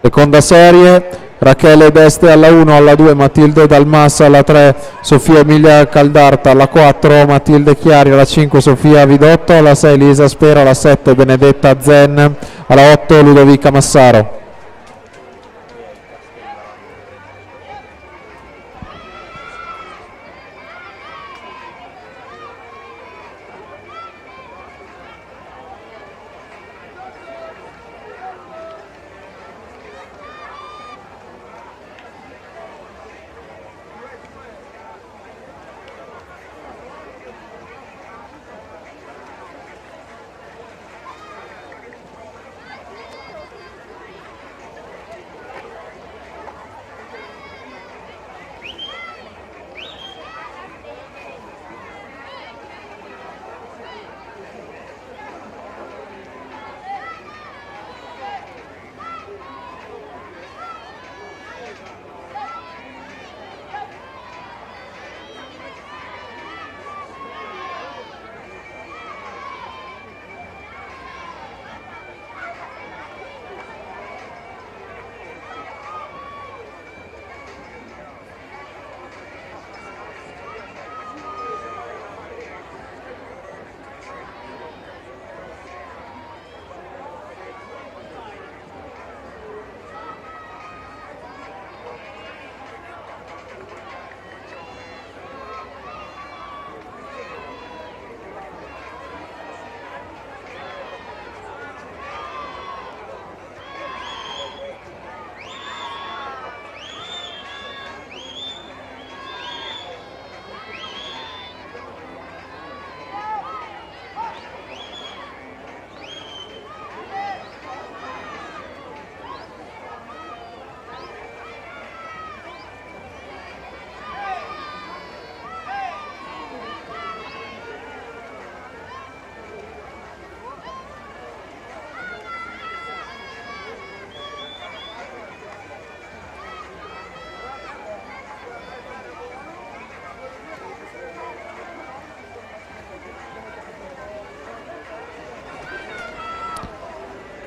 Seconda serie, Rachele Deste alla 1, alla 2 Matilde Dalmassa, alla 3 Sofia Emilia Caldarta, alla 4 Matilde Chiari, alla 5 Sofia Vidotto, alla 6 Lisa Spera, alla 7 Benedetta Zen, alla 8 Ludovica Massaro.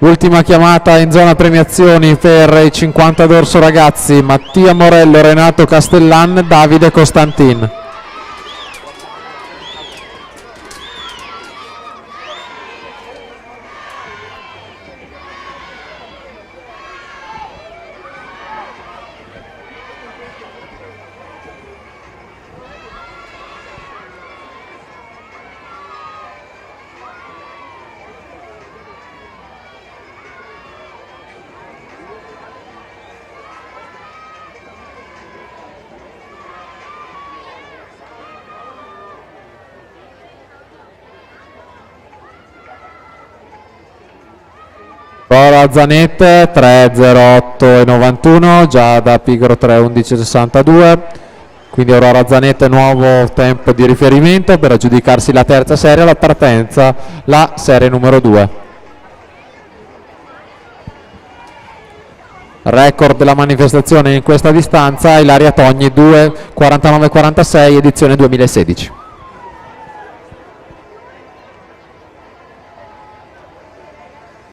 Ultima chiamata in zona premiazioni per i 50 d'orso ragazzi: Mattia Morello, Renato Castellan, Davide Costantin. Aurora Zanette 3:08,91, già da Pigro 3:11,62, quindi Aurora Zanette nuovo tempo di riferimento per aggiudicarsi la terza serie, la partenza, la serie numero 2. Record della manifestazione in questa distanza, Ilaria Togni 2:49,46, edizione 2016.